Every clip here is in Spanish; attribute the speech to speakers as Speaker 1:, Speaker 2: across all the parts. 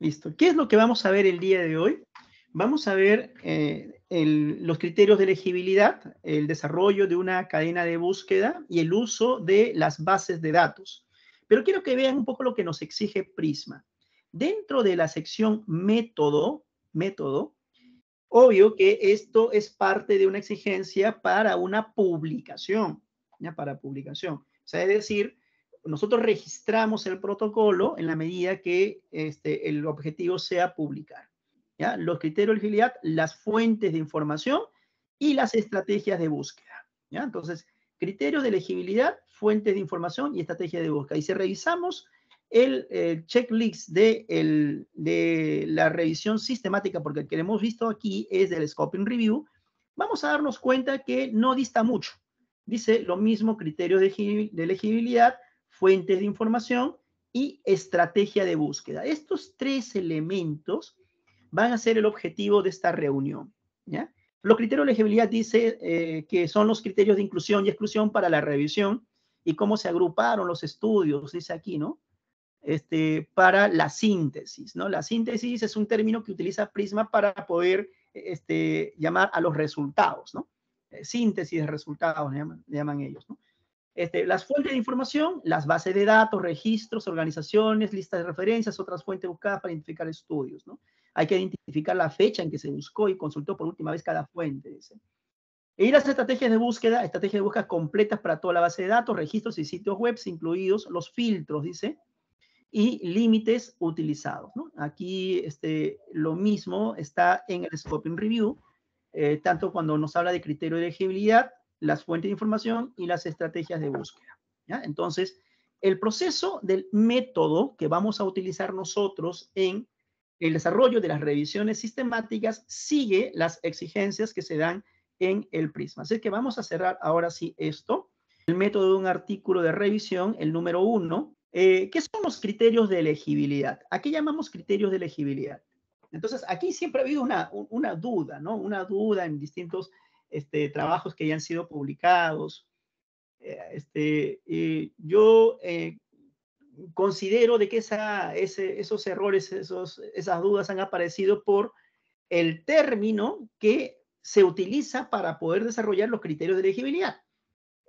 Speaker 1: Listo. ¿Qué es lo que vamos a ver el día de hoy? Vamos a ver los criterios de elegibilidad, el desarrollo de una cadena de búsqueda y el uso de las bases de datos. Pero quiero que vean un poco lo que nos exige Prisma. Dentro de la sección método, obvio que esto es parte de una exigencia para una publicación, ¿ya? Para publicación. O sea, es decir, nosotros registramos el protocolo en la medida que el objetivo sea publicar, ¿ya? Los criterios de elegibilidad, las fuentes de información y las estrategias de búsqueda, ¿ya? Entonces, criterios de elegibilidad, fuentes de información y estrategia de búsqueda. Y si revisamos el checklist de la revisión sistemática, porque el que hemos visto aquí es del Scoping Review, vamos a darnos cuenta que no dista mucho. Dice lo mismo, criterios de elegibilidad, fuentes de información y estrategia de búsqueda. Estos tres elementos van a ser el objetivo de esta reunión, ¿ya? Los criterios de elegibilidad dice que son los criterios de inclusión y exclusión para la revisión y cómo se agruparon los estudios, dice aquí, ¿no? Para la síntesis, ¿no? La síntesis es un término que utiliza Prisma para poder llamar a los resultados, ¿no? Síntesis de resultados, llaman ellos, ¿no? Las fuentes de información, las bases de datos, registros, organizaciones, listas de referencias, otras fuentes buscadas para identificar estudios, ¿no? Hay que identificar la fecha en que se buscó y consultó por última vez cada fuente, dice. Y las estrategias de búsqueda completas para toda la base de datos, registros y sitios web, incluidos los filtros, dice, y límites utilizados, ¿no? Aquí lo mismo está en el Scoping Review, tanto cuando nos habla de criterio de elegibilidad, las fuentes de información y las estrategias de búsqueda, ¿ya? Entonces, el proceso del método que vamos a utilizar nosotros en el desarrollo de las revisiones sistemáticas sigue las exigencias que se dan en el Prisma. Así que vamos a cerrar ahora sí esto. El método de un artículo de revisión, el número 1. ¿Qué son los criterios de elegibilidad? ¿A qué llamamos criterios de elegibilidad? Entonces, aquí siempre ha habido una duda, ¿no? Una duda en distintos trabajos que ya han sido publicados. Yo considero de que esos errores, esas dudas han aparecido por el término que se utiliza para poder desarrollar los criterios de elegibilidad.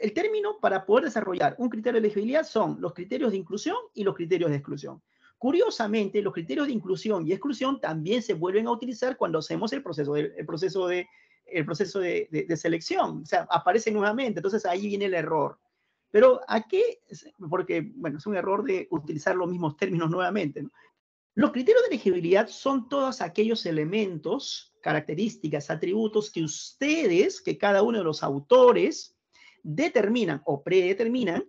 Speaker 1: El término para poder desarrollar un criterio de elegibilidad son los criterios de inclusión y los criterios de exclusión. Curiosamente, los criterios de inclusión y exclusión también se vuelven a utilizar cuando hacemos el proceso de selección. O sea, aparecen nuevamente. Entonces, ahí viene el error. Pero aquí, porque, bueno, es un error de utilizar los mismos términos nuevamente, ¿no? Los criterios de elegibilidad son todos aquellos elementos, características, atributos que ustedes, que cada uno de los autores, determinan o predeterminan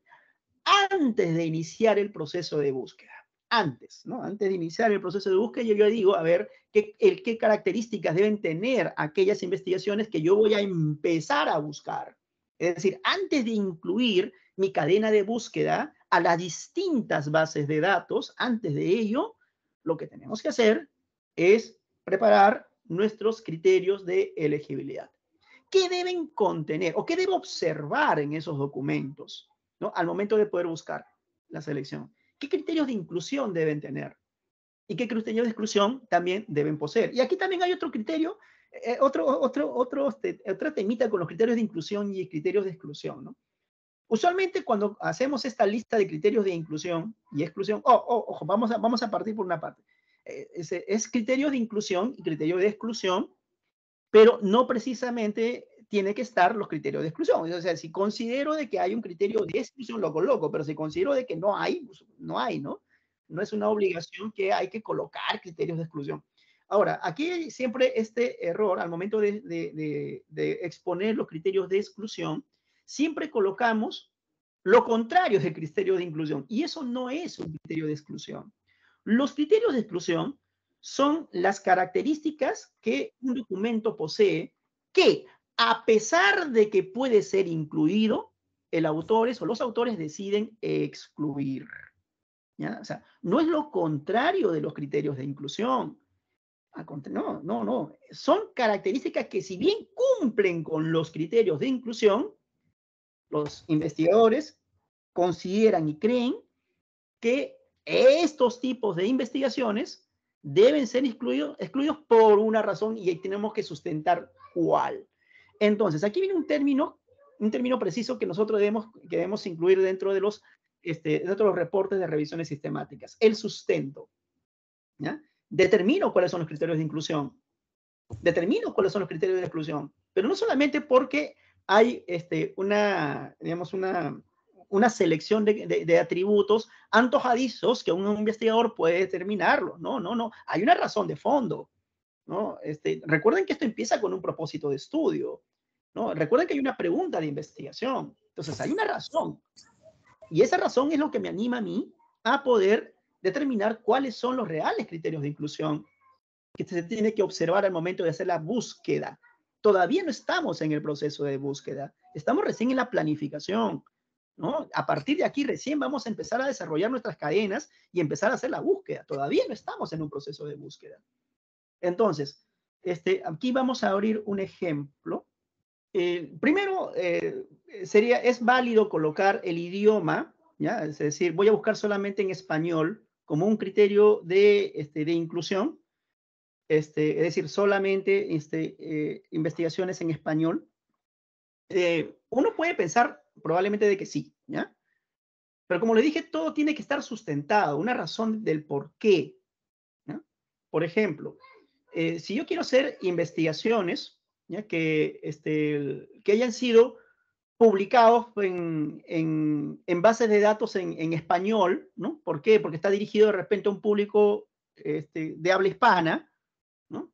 Speaker 1: antes de iniciar el proceso de búsqueda. Antes, ¿no? Antes de iniciar el proceso de búsqueda, yo digo, a ver, ¿qué características deben tener aquellas investigaciones que yo voy a empezar a buscar? Es decir, antes de incluir mi cadena de búsqueda a las distintas bases de datos, antes de ello, lo que tenemos que hacer es preparar nuestros criterios de elegibilidad. ¿Qué deben contener o qué debo observar en esos documentos, ¿no? Al momento de poder buscar la selección? ¿Qué criterios de inclusión deben tener? ¿Y qué criterios de exclusión también deben poseer? Y aquí también hay otro criterio, otra temita con los criterios de inclusión y criterios de exclusión, ¿no? Usualmente cuando hacemos esta lista de criterios de inclusión y exclusión, ojo, vamos a partir por una parte. Es criterio de inclusión y criterio de exclusión, pero no precisamente tiene que estar los criterios de exclusión. O sea, si considero de que hay un criterio de exclusión, lo coloco, pero si considero de que no hay, pues no hay, ¿no? No es una obligación que hay que colocar criterios de exclusión. Ahora, aquí hay siempre este error al momento de exponer los criterios de exclusión, siempre colocamos lo contrario del criterio de inclusión, y eso no es un criterio de exclusión. Los criterios de exclusión son las características que un documento posee que, a pesar de que puede ser incluido, los autores deciden excluir, ¿ya? O sea, no es lo contrario de los criterios de inclusión. No. Son características que, si bien cumplen con los criterios de inclusión, los investigadores consideran y creen que estos tipos de investigaciones deben ser excluidos por una razón y ahí tenemos que sustentar cuál. Entonces, aquí viene un término preciso que nosotros debemos incluir dentro de dentro de los reportes de revisiones sistemáticas. El sustento. ¿Ya? Determino cuáles son los criterios de inclusión. Determino cuáles son los criterios de exclusión. Pero no solamente porque hay digamos, una selección de atributos antojadizos que un investigador puede determinarlo. No, no, no. Hay una razón de fondo, ¿no? Recuerden que esto empieza con un propósito de estudio, ¿no? Recuerden que hay una pregunta de investigación. Entonces, hay una razón. Y esa razón es lo que me anima a mí a poder determinar cuáles son los reales criterios de inclusión que se tiene que observar al momento de hacer la búsqueda. Todavía no estamos en el proceso de búsqueda, estamos recién en la planificación, ¿no? A partir de aquí recién vamos a empezar a desarrollar nuestras cadenas y empezar a hacer la búsqueda. Todavía no estamos en un proceso de búsqueda. Entonces, aquí vamos a abrir un ejemplo. Primero, es válido colocar el idioma, ¿ya? Es decir, voy a buscar solamente en español como un criterio de inclusión. Es decir, solamente investigaciones en español. Uno puede pensar probablemente de que sí, ¿ya? Pero como le dije, todo tiene que estar sustentado, una razón del por qué, ¿ya? Por ejemplo, si yo quiero hacer investigaciones, ¿ya? Que hayan sido publicados en bases de datos en español, ¿no? ¿Por qué? Porque está dirigido de repente a un público de habla hispana, ¿no?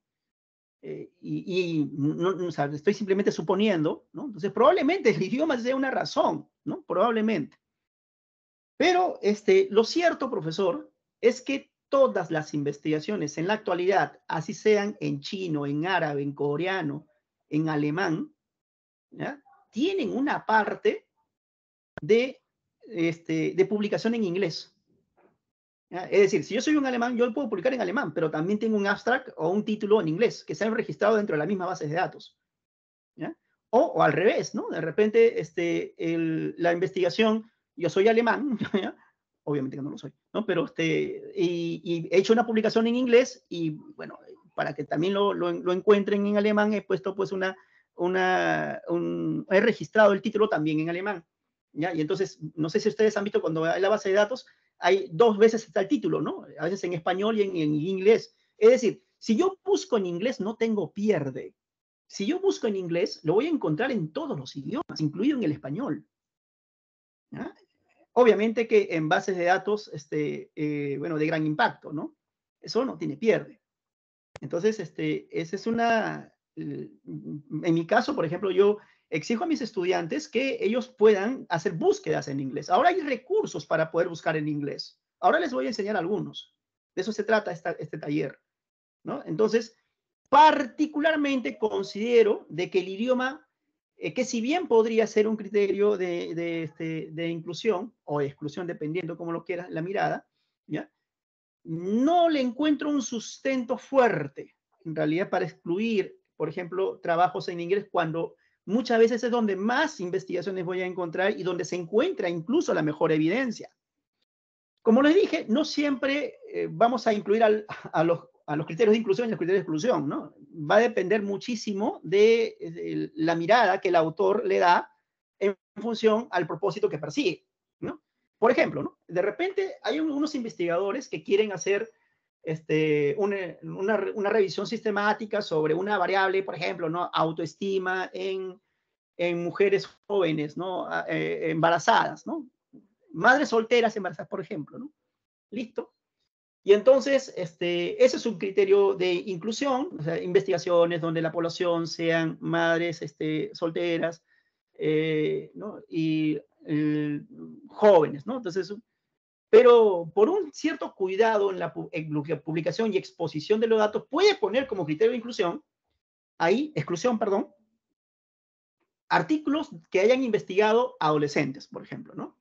Speaker 1: O sea, estoy simplemente suponiendo, ¿no? Entonces, probablemente el idioma sea una razón, ¿no? Probablemente. Pero lo cierto, profesor, es que todas las investigaciones en la actualidad, así sean en chino, en árabe, en coreano, en alemán, ¿ya? Tienen una parte de publicación en inglés. ¿Ya? Es decir, si yo soy un alemán, yo puedo publicar en alemán, pero también tengo un abstract o un título en inglés que se han registrado dentro de la misma base de datos. ¿Ya? O al revés, ¿no? De repente, la investigación, yo soy alemán, ¿ya? Obviamente que no lo soy, ¿no? Pero y he hecho una publicación en inglés y, bueno, para que también lo encuentren en alemán, he puesto pues he registrado el título también en alemán, ¿ya? Y entonces, no sé si ustedes han visto cuando hay la base de datos, hay dos veces está el título, ¿no? A veces en español y en inglés. Es decir, si yo busco en inglés, no tengo pierde. Si yo busco en inglés, lo voy a encontrar en todos los idiomas, incluido en el español. ¿Ya? Obviamente que en bases de datos, bueno, de gran impacto, ¿no? Eso no tiene pierde. Entonces, esa es en mi caso, por ejemplo, yo exijo a mis estudiantes que ellos puedan hacer búsquedas en inglés. Ahora hay recursos para poder buscar en inglés. Ahora les voy a enseñar algunos. De eso se trata este taller, ¿no? Entonces, particularmente considero de que el idioma, que si bien podría ser un criterio de inclusión o de exclusión, dependiendo cómo lo quieras, la mirada, ¿ya? No le encuentro un sustento fuerte, en realidad, para excluir, por ejemplo, trabajos en inglés, cuando muchas veces es donde más investigaciones voy a encontrar y donde se encuentra incluso la mejor evidencia. Como les dije, no siempre vamos a incluir a los criterios de inclusión y los criterios de exclusión, ¿no? Va a depender muchísimo de la mirada que el autor le da en función al propósito que persigue, ¿no? Por ejemplo, ¿no? De repente hay unos investigadores que quieren hacer una revisión sistemática sobre una variable, por ejemplo, ¿no? Autoestima en mujeres jóvenes, ¿no? Embarazadas, ¿no? Madres solteras embarazadas, por ejemplo, ¿no? Listo. Y entonces, ese es un criterio de inclusión, o sea, investigaciones donde la población sean madres solteras, ¿no? Y jóvenes, ¿no? Entonces, pero por un cierto cuidado en la publicación y exposición de los datos, puede poner como criterio de inclusión, exclusión, perdón, artículos que hayan investigado adolescentes, por ejemplo, ¿no?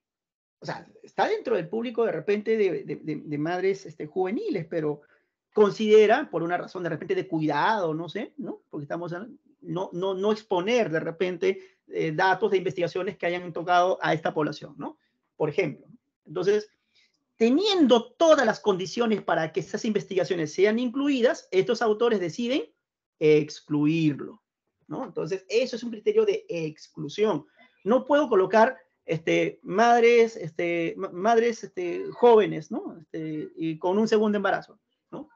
Speaker 1: O sea, está dentro del público de repente de madres juveniles, pero considera, por una razón de repente de cuidado, no sé, ¿no? Porque estamos, no exponer de repente datos de investigaciones que hayan tocado a esta población, ¿no? Por ejemplo. Entonces, teniendo todas las condiciones para que estas investigaciones sean incluidas, estos autores deciden excluirlo, ¿no? Entonces, eso es un criterio de exclusión. No puedo colocar madres, jóvenes, ¿no? Y con un segundo embarazo, ¿no?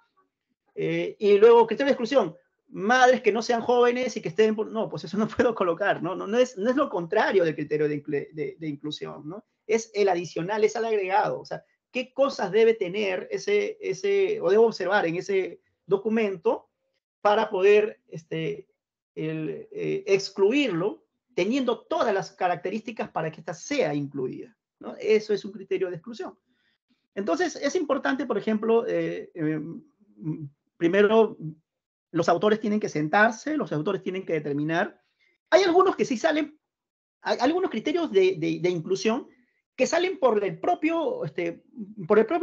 Speaker 1: Y luego, criterio de exclusión, madres que no sean jóvenes y que estén, no, pues eso no puedo colocar, ¿no? No es lo contrario del criterio de inclusión, ¿no? Es el adicional, es el agregado, o sea, qué cosas debe tener o debo observar en ese documento para poder excluirlo, teniendo todas las características para que ésta sea incluida, ¿no? Eso es un criterio de exclusión. Entonces, es importante, por ejemplo, primero, los autores tienen que sentarse, los autores tienen que determinar. Hay algunos que sí salen, hay algunos criterios de inclusión que salen por el propio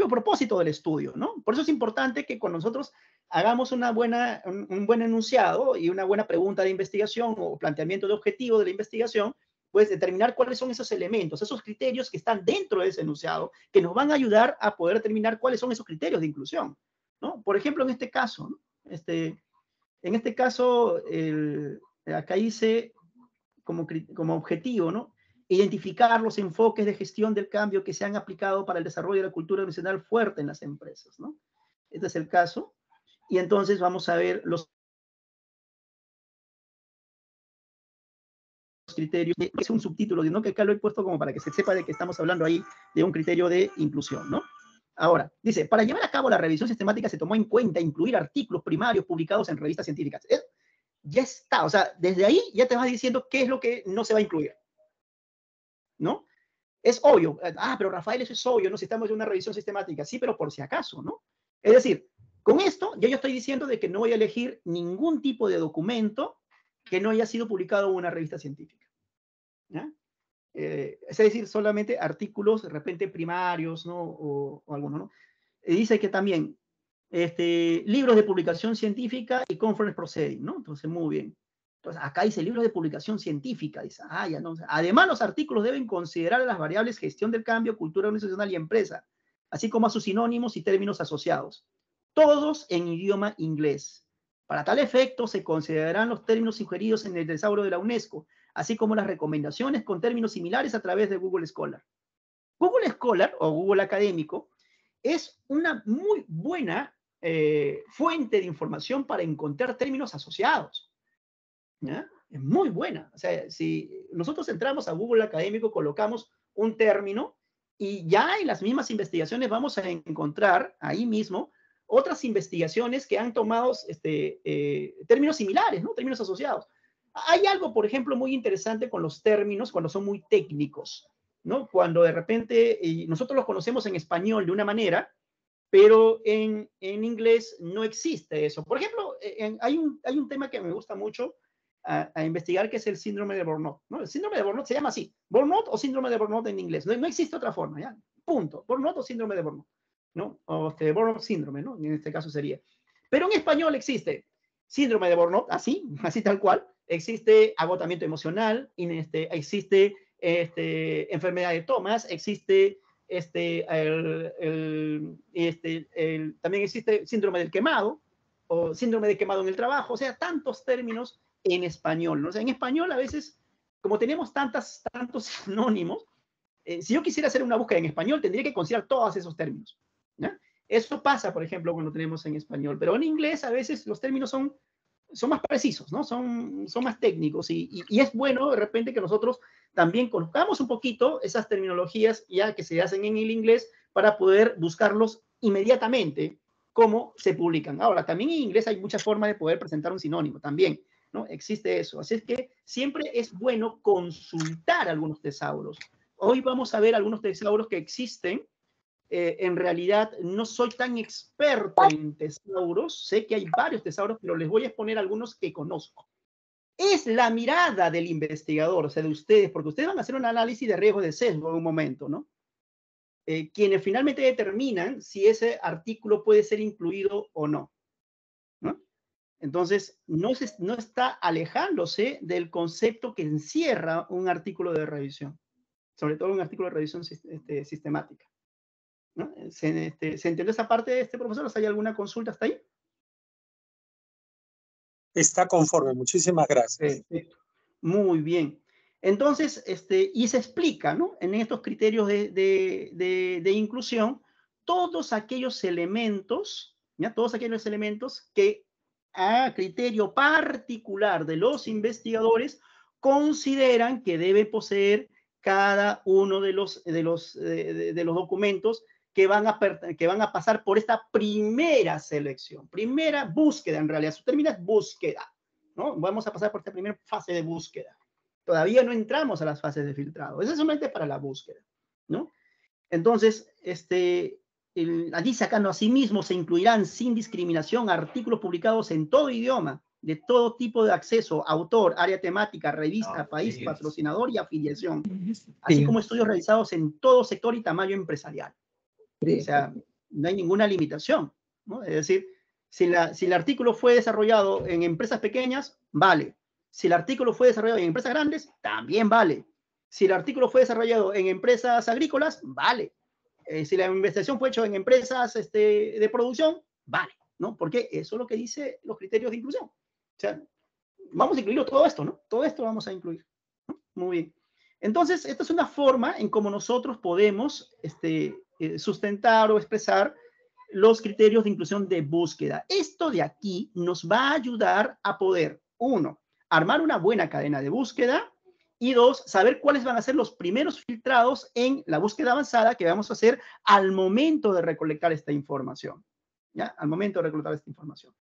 Speaker 1: propósito del estudio, ¿no? Por eso es importante que cuando nosotros hagamos un buen enunciado y una buena pregunta de investigación o planteamiento de objetivo de la investigación, pues determinar cuáles son esos elementos, esos criterios que están dentro de ese enunciado, que nos van a ayudar a poder determinar cuáles son esos criterios de inclusión, ¿no? Por ejemplo, en este caso, ¿no? En este caso, acá dice como objetivo, ¿no? Identificar los enfoques de gestión del cambio que se han aplicado para el desarrollo de la cultura organizacional fuerte en las empresas, ¿no? Este es el caso. Y entonces vamos a ver los criterios. Es un subtítulo, ¿no? Que acá lo he puesto como para que se sepa de que estamos hablando ahí de un criterio de inclusión, ¿no? Ahora, dice, para llevar a cabo la revisión sistemática se tomó en cuenta incluir artículos primarios publicados en revistas científicas. Ya está, o sea, desde ahí ya te vas diciendo qué es lo que no se va a incluir, ¿no? Es obvio, pero Rafael, eso es obvio, ¿no? Si estamos en una revisión sistemática, sí, pero por si acaso, ¿no? Es decir, con esto ya yo estoy diciendo de que no voy a elegir ningún tipo de documento que no haya sido publicado en una revista científica, ¿ya? Es decir, solamente artículos de repente primarios, ¿no? O algunos, ¿no? Dice que también libros de publicación científica y conference proceeding, ¿no? Entonces, muy bien. Entonces, acá dice libros de publicación científica, dice, ya no. Además, los artículos deben considerar las variables gestión del cambio, cultura organizacional y empresa, así como a sus sinónimos y términos asociados, todos en idioma inglés. Para tal efecto, se considerarán los términos sugeridos en el desarrollo de la UNESCO, así como las recomendaciones con términos similares a través de Google Scholar. Google Scholar o Google Académico es una muy buena fuente de información para encontrar términos asociados, ¿ya? Es muy buena. O sea, si nosotros entramos a Google Académico, colocamos un término y ya en las mismas investigaciones vamos a encontrar ahí mismo otras investigaciones que han tomado términos similares, ¿no? Términos asociados. Hay algo, por ejemplo, muy interesante con los términos cuando son muy técnicos, ¿no? Cuando de repente nosotros los conocemos en español de una manera, pero en inglés no existe eso. Por ejemplo, hay un tema que me gusta mucho a investigar, que es el síndrome de Burnout, ¿no? El síndrome de Burnout se llama así, Burnout o síndrome de Burnout en inglés. No existe otra forma, ¿ya? Punto. Burnout o síndrome de Burnout, ¿no? O Burnout síndrome, ¿no? En este caso sería. Pero en español existe síndrome de Burnout, así tal cual. Existe agotamiento emocional, existe enfermedad de Thomas, existe también existe síndrome del quemado o síndrome de quemado en el trabajo, o sea, tantos términos en español, ¿no? O sea, en español a veces, como tenemos tantos sinónimos, si yo quisiera hacer una búsqueda en español, tendría que considerar todos esos términos, ¿ya? Eso pasa, por ejemplo, cuando tenemos en español, pero en inglés a veces los términos son más precisos, ¿no? Son más técnicos y es bueno de repente que nosotros también conozcamos un poquito esas terminologías ya que se hacen en el inglés para poder buscarlos inmediatamente cómo se publican. Ahora, también en inglés hay muchas formas de poder presentar un sinónimo, también, ¿no? Existe eso. Así es que siempre es bueno consultar algunos tesauros. Hoy vamos a ver algunos tesauros que existen. En realidad no soy tan experto en tesauros, sé que hay varios tesauros, pero les voy a exponer algunos que conozco. Es la mirada del investigador, o sea, de ustedes, porque ustedes van a hacer un análisis de riesgo de sesgo en un momento, ¿no? Quienes finalmente determinan si ese artículo puede ser incluido o no, ¿no? Entonces, no está alejándose del concepto que encierra un artículo de revisión, sobre todo un artículo de revisión sistemática. ¿no? ¿Se entendió esa parte, profesor? ¿Hay alguna consulta hasta ahí?
Speaker 2: Está conforme, muchísimas gracias.
Speaker 1: Perfecto. Muy bien. Entonces, y se explica, ¿no? En estos criterios de inclusión, todos aquellos elementos, ¿ya? Todos aquellos elementos que a criterio particular de los investigadores consideran que debe poseer cada uno de los documentos que van a pasar por esta primera selección, primera búsqueda en realidad. Su término es búsqueda, ¿no? Vamos a pasar por esta primera fase de búsqueda. Todavía no entramos a las fases de filtrado. Eso es solamente para la búsqueda, ¿no? Entonces, allí sacando a sí mismo se incluirán sin discriminación artículos publicados en todo idioma, de todo tipo de acceso, autor, área temática, revista, país, patrocinador y afiliación, así como estudios realizados en todo sector y tamaño empresarial. O sea, no hay ninguna limitación, ¿no? Es decir, si el artículo fue desarrollado en empresas pequeñas, vale. Si el artículo fue desarrollado en empresas grandes, también vale. Si el artículo fue desarrollado en empresas agrícolas, vale. Si la investigación fue hecha en empresas de producción, vale, ¿no? Porque eso es lo que dice los criterios de inclusión. O sea, vamos a incluir todo esto, ¿no? Todo esto vamos a incluir, ¿no? Muy bien. Entonces, esta es una forma en cómo nosotros podemos sustentar o expresar los criterios de inclusión de búsqueda. Esto de aquí nos va a ayudar a poder, uno, armar una buena cadena de búsqueda y dos, saber cuáles van a ser los primeros filtrados en la búsqueda avanzada que vamos a hacer al momento de recolectar esta información. ¿Ya? Al momento de recolectar esta información.